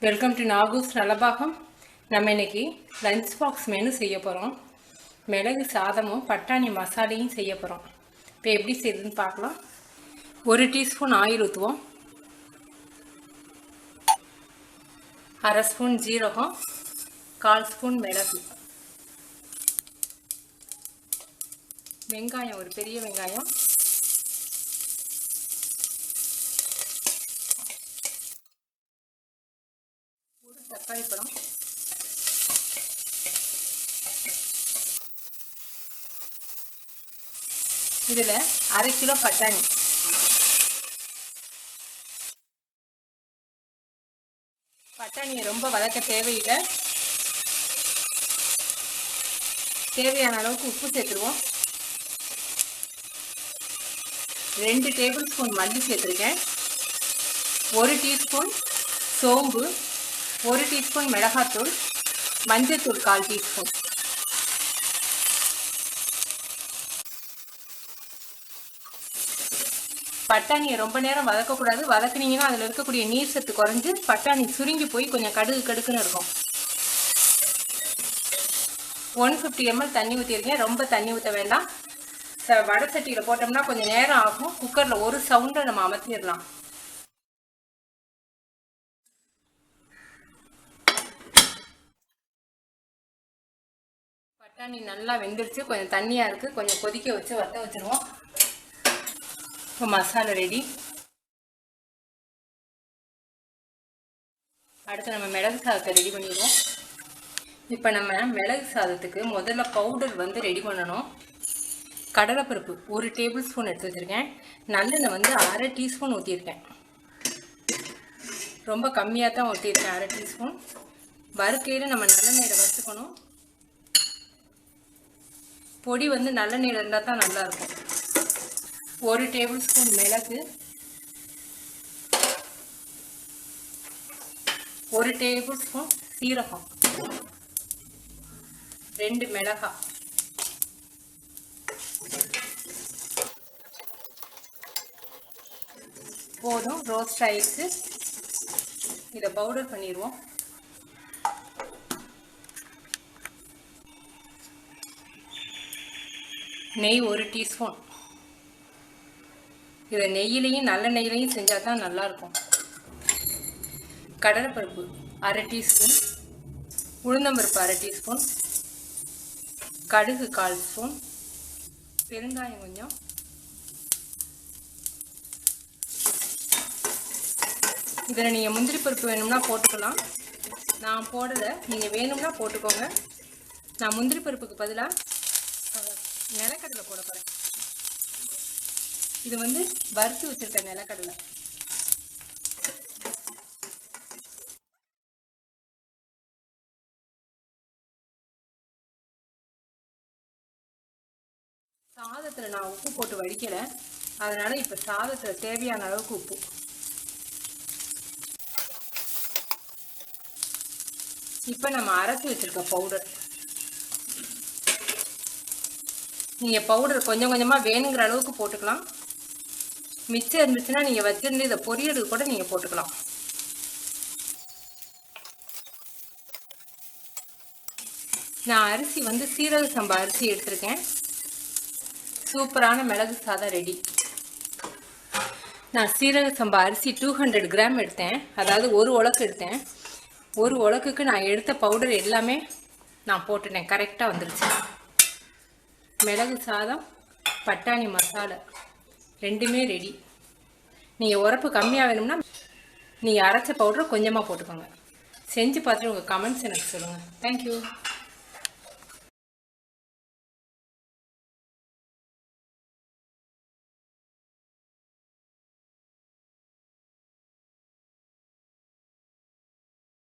Welcome to Nagu'sNalabagam. நம்ம இன்னைக்கு lunch box menu செய்ய போகிறோம். மிளகு சாதமும் பட்டாணி மசாலையும் செய்ய போகிறோம். இப்போ எப்படி செய்யுதுன்னு பார்க்கலாம். 1 டீஸ்பூன் ஆயில் ஊற்றுவோம். 1/2 ஸ்பூன் ஜீரகம், 1/4 ஸ்பூன் மிளகு, வெங்காயம், ஒரு பெரிய வெங்காயம், தக்காளி பழம், இதில் 1/2 கிலோ பட்டாணி, பட்டாணியை ரொம்ப வதக்க தேவையில்லை. தேவையான அளவுக்கு உப்பு சேர்த்துருவோம். 2 டேபிள் ஸ்பூன் மல்லி சேர்த்துருக்கேன். 1 டீஸ்பூன் சோம்பு, 1 டீஸ்பூன் மிளகாத்தூள், மஞ்சத்தூள் 1/4 டீஸ்பூன். பட்டாணியை ரொம்ப நேரம் வதக்கக்கூடாது. வதக்குனீங்கன்னா அதில் இருக்கக்கூடிய நீர் சத்து குறைஞ்சு பட்டாணி சுருங்கி போய் கொஞ்சம் கடுக்குன்னு இருக்கும். 150 ml தண்ணி ஊற்றிருக்கேன். ரொம்ப தண்ணி ஊற்ற வேண்டாம். வடை சட்டியில் போட்டோம்னா கொஞ்சம் நேரம் ஆகும். குக்கரில் ஒரு சவுண்டை நம்ம அமர்த்திடலாம். பட்டாணி நல்லா வெந்துருச்சு. கொஞ்சம் தண்ணியாக இருக்குது. கொஞ்சம் கொதிக்க வச்சு வத்த வச்சுருவோம். இப்போ மசாலா ரெடி. அடுத்து நம்ம மிளகு சாதத்தை ரெடி பண்ணிடுவோம். இப்போ நம்ம மிளகு சாதத்துக்கு முதல்ல பவுடர் ரெடி பண்ணணும். கடலைப்பருப்பு 1 டேபிள் ஸ்பூன் எடுத்து வச்சுருக்கேன். நல்லெண்ணெய் 1/2 டீஸ்பூன் ஊற்றிருக்கேன். ரொம்ப கம்மியாக தான் ஊற்றிருக்கேன், 1/2 டீஸ்பூன். வறுக்கையில் நம்ம நல்லெண்ணெயில் வறுத்துக்கணும். பொடி நல்லெண்ணெயில் இருந்தால் தான் நல்லாயிருக்கும். 1 டேபிள் ஸ்பூன் மிளகு, 1 டேபிள் ஸ்பூன் சீரகம், 2 மிளகாய், போதும். ரோஸ்ட் ஆயிடுச்சு. இதை பவுடர் பண்ணிடுவோம். நெய் 1 டீஸ்பூன். இதை நெய்யிலையும் நல்ல நெய்யிலையும் செஞ்சால் தான் நல்லாயிருக்கும். கடலைப்பருப்பு 1/2 டீஸ்பூன், உளுந்தம்பருப்பு 1/2 டீஸ்பூன், கடுகு 1/4 ஸ்பூன், பெருங்காயம் கொஞ்சம், இதில் நீங்கள் முந்திரி பருப்பு வேணும்னா போட்டுக்கலாம். நான் போடலை, நீங்கள் வேணும்னா போட்டுக்கோங்க. நான் முந்திரி பருப்புக்கு பதிலாக நிலக்கடலை போட போகிறேன். இது வறுத்து வச்சிருக்க நிலக்கடலை. சாதத்தில் நான் உப்பு போட்டு வடிக்கலை, அதனால இப்போ சாதத்தில் தேவையான அளவுக்கு உப்பு. இப்போ நம்ம அரைச்சி வச்சிருக்க பவுடர். நீங்கள் பவுடர் கொஞ்சம் கொஞ்சமாக வேணுங்கிற அளவுக்கு போட்டுக்கலாம். மிச்சம் இருந்துச்சுன்னா நீங்கள் வச்சிருந்து இதை பொரியலுக்கு கூட நீங்கள் போட்டுக்கலாம். நான் அரிசி சீரக சம்பா அரிசி எடுத்திருக்கேன். சூப்பரான மிளகு சாதம் ரெடி. நான் சீரக சம்பா அரிசி 200 கிராம் எடுத்தேன். அதாவது 1 உலக்கு எடுத்தேன். 1 உலக்குக்கு நான் எடுத்த பவுடர் எல்லாமே நான் போட்டுட்டேன். கரெக்டாக வந்துருச்சு. மிளகு சாதம், பட்டாணி மசாலா ரெண்டுமே ரெடி. நீங்கள் உரப்பு கம்மியாக வேணும்னா நீங்கள் அரைச்ச பவுடரை கொஞ்சமாக போட்டுக்கோங்க. செஞ்சு பார்த்துட்டு உங்கள் கமெண்ட்ஸ் எனக்கு சொல்லுங்கள். தேங்க்யூ.